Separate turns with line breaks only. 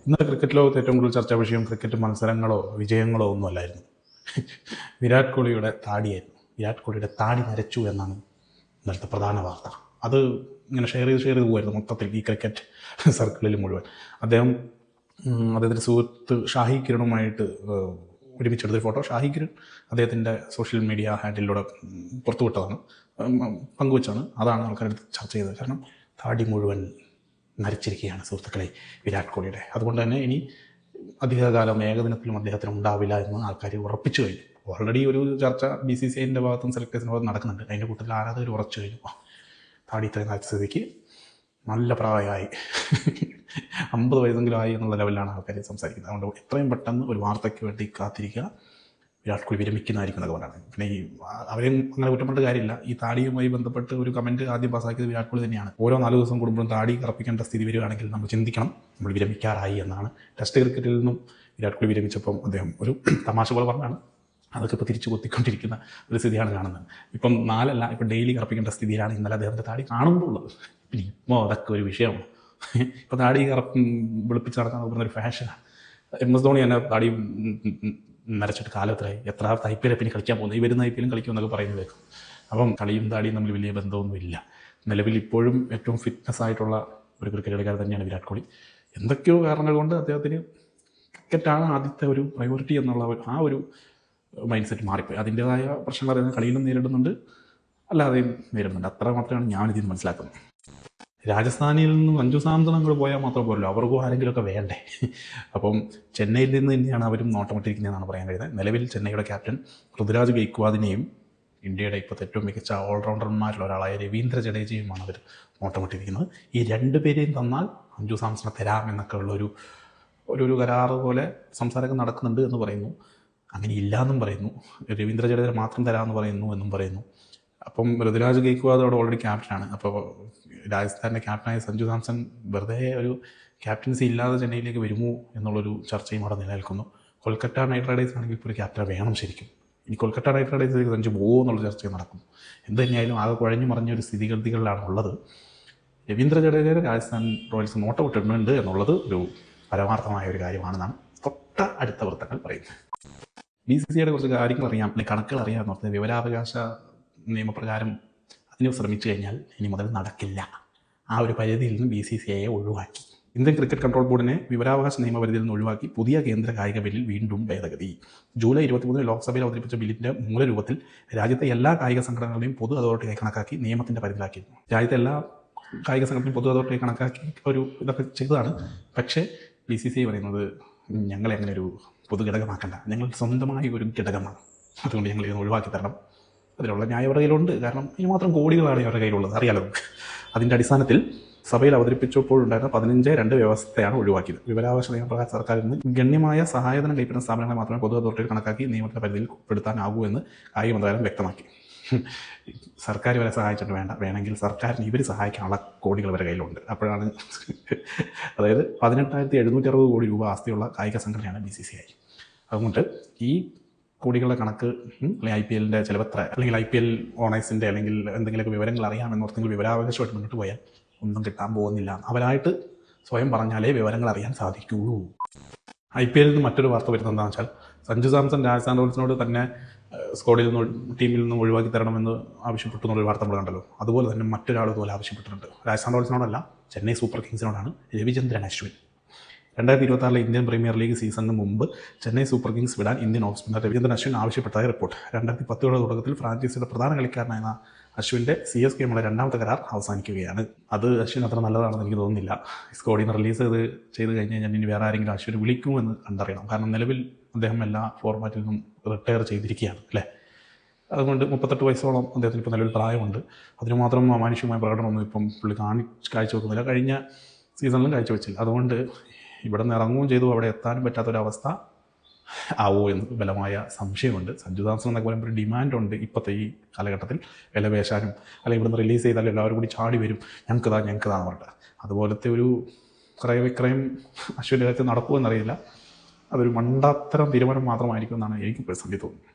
ഇന്നത്തെ ക്രിക്കറ്റ് ലോകത്ത് ഏറ്റവും കൂടുതൽ ചർച്ചാ വിഷയം ക്രിക്കറ്റ് മത്സരങ്ങളോ വിജയങ്ങളോ ഒന്നുമല്ലായിരുന്നു. വിരാട് കോഹ്ലിയുടെ താടിയായിരുന്നു. വിരാട് കോഹ്ലിയുടെ താടി നരച്ചു എന്നാണ് ഇന്നലത്തെ പ്രധാന വാർത്ത. അത് ഇങ്ങനെ ഷെയർ ചെയ്ത് പോകുമായിരുന്നു മൊത്തത്തിൽ ഈ ക്രിക്കറ്റ് സർക്കിളിൽ മുഴുവൻ. അദ്ദേഹത്തിൻ്റെ സുഹൃത്ത് ഷാഹി കിരണുമായിട്ട് ഒരുമിച്ചെടുത്തൊരു ഫോട്ടോ ഷാഹി കിരൺ അദ്ദേഹത്തിൻ്റെ സോഷ്യൽ മീഡിയ ഹാൻഡിലൂടെ പുറത്തുവിട്ടതാണ്, പങ്കുവച്ചാണ്. അതാണ് ആൾക്കാരെടുത്ത് ചർച്ച ചെയ്തത്. കാരണം താടി മുഴുവൻ നരച്ചിരിക്കുകയാണ് സുഹൃത്തുക്കളെ വിരാട് കോഹ്ലിയുടെ. അതുകൊണ്ട് തന്നെ ഇനി അധികകാലം ഏകദിനത്തിലും അദ്ദേഹത്തിന് ഉണ്ടാവില്ല എന്ന് ആൾക്കാർ ഉറപ്പിച്ചു കഴിഞ്ഞു. ഓൾറെഡി ഒരു ചർച്ച BCCIൻ്റെ ഭാഗത്തും സെലക്ടേഴ്സിൻ്റെ ഭാഗത്തും നടക്കുന്നുണ്ട്. അതിൻ്റെ കൂട്ടത്തിൽ ആരാധകർ ഉറച്ചു കഴിഞ്ഞു. താടി ഇത്രയും നരച്ച സ്ഥിതിക്ക് നല്ല പ്രായമായി 50 വയസ്സെങ്കിലും ആയി എന്നുള്ള ലെവലിലാണ് ആൾക്കാർ സംസാരിക്കുന്നത്. അതുകൊണ്ട് എത്രയും പെട്ടെന്ന് ഒരു വാർത്തയ്ക്ക് വേണ്ടി കാത്തിരിക്കുക. വിരാട് കോഹ്ലി വിരമിക്കുന്നതായിരിക്കും എന്നൊക്കെ പറഞ്ഞാണ്. പിന്നെ ഈ അവരെയും അങ്ങനെ കുറ്റപ്പെട്ട കാര്യമില്ല. ഈ താടിയുമായി ബന്ധപ്പെട്ട് ഒരു കമൻറ്റ് ആദ്യം പാസ്സാക്കിയത് വിരാട് കോഹ്ലി തന്നെയാണ്. ഓരോ 4 ദിവസം കൂടുമ്പോഴും താടി കറപ്പിക്കേണ്ട സ്ഥിതി വരികയാണെങ്കിൽ നമ്മൾ ചിന്തിക്കണം, നമ്മൾ വിരമിക്കാറായി എന്നാണ്. ടെസ്റ്റ് ക്രിക്കറ്റിൽ നിന്നും വിരാട് കോഹ്ലി വിരമിച്ചപ്പം അദ്ദേഹം ഒരു തമാശ പോലെ പറഞ്ഞാണ്. അതൊക്കെ ഇപ്പോൾ തിരിച്ചു കൊത്തിക്കൊണ്ടിരിക്കുന്ന ഒരു സ്ഥിതിയാണ് കാണുന്നത്. ഇപ്പം 4 അല്ല, ഇപ്പം ഡെയിലി കറപ്പിക്കേണ്ട സ്ഥിതിയിലാണ് ഇന്നലെ അദ്ദേഹത്തിൻ്റെ താടി കാണുമ്പോൾ ഉള്ളത്. പിന്നെ ഇപ്പോൾ അതൊക്കെ ഒരു വിഷയമാണ്. ഇപ്പോൾ താടി വെളുപ്പിച്ച് നടക്കാൻ പറഞ്ഞൊരു ഫാഷനാണ്. MS ധോണി തന്നെ താടി നരച്ചിട്ട് കാലത്തിലായി. എത്ര IPL പിന്നെ കളിക്കാൻ പോകുന്നത്, ഈ വരുന്ന IPL കളിക്കുമെന്നൊക്കെ പറയുന്നത് കേൾക്കും. അപ്പം കളിയും താടിയും തമ്മിൽ വലിയ ബന്ധമൊന്നുമില്ല. നിലവിൽ ഇപ്പോഴും ഏറ്റവും ഫിറ്റ്നസ് ആയിട്ടുള്ള ഒരു ക്രിക്കറ്റ് കളിക്കാരൻ തന്നെയാണ് വിരാട് കോഹ്ലി. എന്തൊക്കെയോ കാരണങ്ങൾ കൊണ്ട് അദ്ദേഹത്തിന് ക്രിക്കറ്റാണ് ആദ്യത്തെ ഒരു പ്രയോറിറ്റി എന്നുള്ള ആ ഒരു മൈൻഡ് സെറ്റ് മാറിപ്പോയി. അതിൻ്റേതായ പ്രശ്നങ്ങൾ അദ്ദേഹം കളിയിലും നേരിടുന്നുണ്ട്, അല്ലാതെയും നേരിടുന്നുണ്ട്. അത്ര മാത്രമാണ് ഞാനിതിൽ മനസ്സിലാക്കുന്നത്. രാജസ്ഥാനിൽ നിന്ന് സഞ്ജു സാംസൺ അങ്ങോട്ട് പോയാൽ മാത്രം പോരല്ലോ, അവർക്കും ആരെങ്കിലുമൊക്കെ വേണ്ടേ. അപ്പം ചെന്നൈയിൽ നിന്ന് തന്നെയാണ് അവരും നോട്ടമിട്ടിരിക്കുന്നതെന്നാണ് പറയാൻ കഴിയുന്നത്. നിലവിൽ ചെന്നൈയുടെ ക്യാപ്റ്റൻ ഋതുരാജ് ഗെയ്ക്വാദിനെയും ഇന്ത്യയുടെ ഇപ്പോഴത്തെ ഏറ്റവും മികച്ച ഓൾറൗണ്ടർമാരിൽ ഒരാളായ രവീന്ദ്ര ജഡേജയുമാണ് അവർ നോട്ടമിട്ടിരിക്കുന്നത്. ഈ 2 പേരെയും തന്നാൽ സഞ്ജു സാംസണെ തരാം എന്നൊക്കെ ഉള്ളൊരു ഒരു കരാറ് പോലെ സംസാരമൊക്കെ നടക്കുന്നുണ്ട് എന്ന് പറയുന്നു. അങ്ങനെ ഇല്ല എന്നും പറയുന്നു. രവീന്ദ്ര ജഡേജ മാത്രം തരാമെന്ന് പറയുന്നു എന്നും പറയുന്നു. അപ്പം ഋതുരാജ് ഗെയ്ക്വാദ് അവിടെ ഓൾറെഡി ക്യാപ്റ്റനാണ്. അപ്പോൾ രാജസ്ഥാൻ്റെ ക്യാപ്റ്റനായ സഞ്ജു സാംസൺ വെറുതെ ഒരു ക്യാപ്റ്റൻസി ഇല്ലാതെ ചെന്നൈയിലേക്ക് വരുമോ എന്നുള്ളൊരു ചർച്ചയും അവിടെ നിലനിൽക്കുന്നു. കൊൽക്കത്ത നൈറ്റ് റൈഡേഴ്സ് ആണെങ്കിൽ ഇപ്പോൾ ഒരു ക്യാപ്റ്റൻ വേണം ശരിക്കും. ഇനി കൊൽക്കത്ത നൈറ്റ് റൈഡേഴ്സിലേക്ക് സഞ്ജു പോകുമോ എന്നുള്ള ചർച്ചയും നടക്കുന്നു. എന്ത് തന്നെയായാലും ആകെ കുഴഞ്ഞു മറിഞ്ഞൊരു സ്ഥിതിഗതികളിലാണ് ഉള്ളത്. രവീന്ദ്ര ജഡേജ രാജസ്ഥാൻ റോയൽസ് നോട്ടമിട്ടിട്ടുണ്ട് എന്നുള്ളത് ഒരു പരമാർത്ഥമായ ഒരു കാര്യമാണെന്നാണ് തൊട്ട അടുത്ത വൃത്തങ്ങൾ പറയുന്നത്. BCCIയുടെ കുറച്ച് കാര്യങ്ങൾ അറിയാം, അല്ലെങ്കിൽ കണക്കുകൾ അറിയാമെന്ന് പറഞ്ഞത് വിവരാവകാശ നിയമപ്രകാരം അതിന് ശ്രമിച്ചു കഴിഞ്ഞാൽ ഇനി മുതൽ നടക്കില്ല. ആ ഒരു പരിധിയിൽ നിന്ന് BCCIയെ ഒഴിവാക്കി. ഇന്ത്യൻ ക്രിക്കറ്റ് കൺട്രോൾ ബോർഡിനെ വിവരാവകാശ നിയമപരിധിയിൽ നിന്ന് ഒഴിവാക്കി പുതിയ കേന്ദ്ര കായിക ബില്ലിൽ വീണ്ടും ഭേദഗതി. ജൂലൈ 23 ലോക്സഭയിൽ അവതരിപ്പിച്ച ബില്ലിൻ്റെ മൂലരൂപത്തിൽ രാജ്യത്തെ എല്ലാ കായിക സംഘടനകളെയും പൊതു അതോറിറ്റിയായി കണക്കാക്കി നിയമത്തിൻ്റെ പരിധിയിലാക്കിയിരുന്നു. രാജ്യത്തെ എല്ലാ കായിക സംഘടനയും പൊതു അതോറിറ്റിയായി കണക്കാക്കി ഒരു ഇതൊക്കെ ചെയ്തതാണ്. പക്ഷേ BCCI പറയുന്നത് ഞങ്ങളെ അങ്ങനെ ഒരു പൊതു ഘടകമാക്കണ്ട, ഞങ്ങൾ സ്വന്തമായി ഒരു ഘടകമാണ്, അതുകൊണ്ട് ഞങ്ങൾ ഇതിനെ ഒഴിവാക്കി തരണം. അതിലുള്ള ന്യായം അവരുടെ കയ്യിലുണ്ട്. കാരണം ഇനി മാത്രം കോടികളാണ് അവരുടെ കയ്യിലുള്ളത്, അറിയാലോ. അതിൻ്റെ അടിസ്ഥാനത്തിൽ സഭയിൽ അവതരിപ്പിച്ചപ്പോഴുണ്ടായിരുന്ന 15(2) വ്യവസ്ഥയാണ് ഒഴിവാക്കിയത്. വിവരാവകാശ നിയമപ്രകാരം സർക്കാരിൽ നിന്ന് ഗണ്യമായ സഹായധനം കൈപ്പറ്റുന്ന സ്ഥാപനങ്ങളെ മാത്രമേ പൊതു അതോറിറ്റിയിൽ കണക്കാക്കി നിയമത്തിന്റെ പരിധിയിൽ ഉൾപ്പെടുത്താനാകൂ എന്ന് കായിക മന്ത്രാലയം വ്യക്തമാക്കി. സർക്കാർ വരെ സഹായിച്ചിട്ട് വേണമെങ്കിൽ സർക്കാരിന് ഇവർ സഹായിക്കാനുള്ള കോടികൾ വരെ കയ്യിലുണ്ട്. അപ്പോഴാണ് അതായത് 18,760 കോടി രൂപ ആസ്തിയുള്ള കായിക സംഘടനയാണ് BCCI. അതുകൊണ്ട് ഈ കോടികളുടെ കണക്ക് അല്ലെങ്കിൽ IPLൻ്റെ ചിലവത്ര, അല്ലെങ്കിൽ IPL ഓണേഴ്സിൻ്റെ അല്ലെങ്കിൽ എന്തെങ്കിലുമൊക്കെ വിവരങ്ങൾ അറിയാമെന്നോർത്തെങ്കിൽ വിവരാവകാശമായിട്ട് മുന്നോട്ട് പോയാൽ ഒന്നും കിട്ടാൻ പോകുന്നില്ല. അവരായിട്ട് സ്വയം പറഞ്ഞാലേ വിവരങ്ങൾ അറിയാൻ സാധിക്കുകയുള്ളൂ. IPLൽ നിന്ന് മറ്റൊരു വാർത്ത വരുന്നത് എന്താണെന്ന് വെച്ചാൽ, സഞ്ജു സാംസൺ രാജസ്ഥാൻ റോയൽസിനോട് തന്നെ സ്ക്വാഡിൽ നിന്ന് ടീമിൽ നിന്നും ഒഴിവാക്കി തരണമെന്ന് ആവശ്യപ്പെട്ടു എന്നുള്ളൊരു വാർത്ത നമ്മൾ കണ്ടല്ലോ. അതുപോലെ തന്നെ മറ്റൊരാൾ ഇതുപോലെ ആവശ്യപ്പെട്ടിട്ടുണ്ട്. രാജസ്ഥാൻ റോയൽസിനോടല്ല, ചെന്നൈ സൂപ്പർ കിങ്സിനോടാണ്. Ravichandran Ashwin 2026 Indian premier league സീസണിന് മുമ്പ് ചെന്നൈ സൂപ്പർ കിങ്സ് വിടാൻ Indian off spinner Raveendran Ashwin ആവശ്യപ്പെട്ടതായി റിപ്പോർട്ട്. 2010 തുടക്കത്തിൽ ഫ്രാഞ്ചൈസിയുടെ പ്രധാന കളിക്കാരനായിരുന്ന അശ്വിൻ്റെ CSKയുമുള്ള 2ാമത്തെ കരാർ അവസാനിക്കുകയാണ്. അത് അശ്വിൻ അത്ര നല്ലതാണെന്ന് എനിക്ക് തോന്നുന്നില്ല. സ്ക്വാഡിൽ നിന്ന് റിലീസ് ചെയ്ത് കഴിഞ്ഞ് കഴിഞ്ഞാൽ ഇനി വേറെ ആരെങ്കിലും അശ്വിനെ വിളിക്കുമെന്ന് കണ്ടറിയണം. കാരണം നിലവിൽ അദ്ദേഹം എല്ലാ ഫോർമാറ്റിൽ നിന്നും റിട്ടയർ ചെയ്തിരിക്കുകയാണ് അല്ലേ. അതുകൊണ്ട് 38 വയസ്സോളം അദ്ദേഹത്തിന് ഇപ്പോൾ നിലവിൽ പ്രായമുണ്ട്. അതിന് മാത്രം അമാനുഷികമായ പ്രകടനമൊന്നും ഇപ്പം പുള്ളി കാഴ്ചവെക്കുന്നില്ല. കഴിഞ്ഞ സീസണിലും കാഴ്ചവെച്ചില്ല. അതുകൊണ്ട് ഇവിടെ നിന്ന് ഇറങ്ങുകയും ചെയ്തു, അവിടെ എത്താനും പറ്റാത്തൊരവസ്ഥ ആവോ എന്ന് ബലമായ സംശയമുണ്ട്. സഞ്ജു സാംസൺ എന്നൊക്കെ പറയുമ്പോൾ ഒരു ഡിമാൻഡുണ്ട് ഇപ്പോഴത്തെ ഈ കാലഘട്ടത്തിൽ. വില പേശാനും അല്ലെങ്കിൽ ഇവിടുന്ന് റിലീസ് ചെയ്താലും എല്ലാവരും കൂടി ചാടി വരും, ഞങ്ങൾക്കതാന്ന് പറഞ്ഞിട്ട്. അതുപോലത്തെ ഒരു ക്രയവിക്രയം അശ്വിൻ്റെ കാര്യത്തിൽ നടക്കുമെന്നറിയില്ല. അതൊരു മണ്ടത്തരം തീരുമാനം മാത്രമായിരിക്കും എന്നാണ് എനിക്ക് പേഴ്സണലി തോന്നുന്നത്.